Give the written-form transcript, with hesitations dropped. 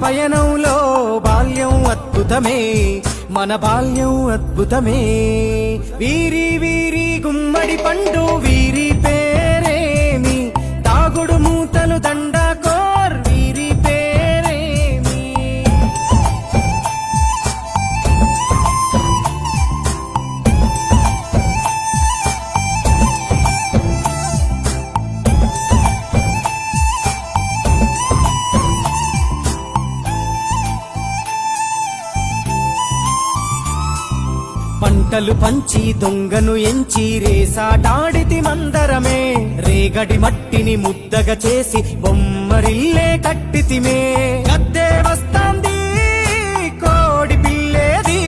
పయనంలో బాల్యం అద్భుతమే, మన బాల్యం అద్భుతమే. వీరి వీరి గుమ్మడి పండు వీరి పేరేమి, తాగుడు మూతలు దండకోర్ వీరి పేరేమి. పంటలు పంచి దొంగను ఎంచి రేసాటాడితి మందరమే, రేగడి మట్టిని ముద్దగా చేసి బొమ్మరిల్లే కట్టితిమే. గద్దే వస్త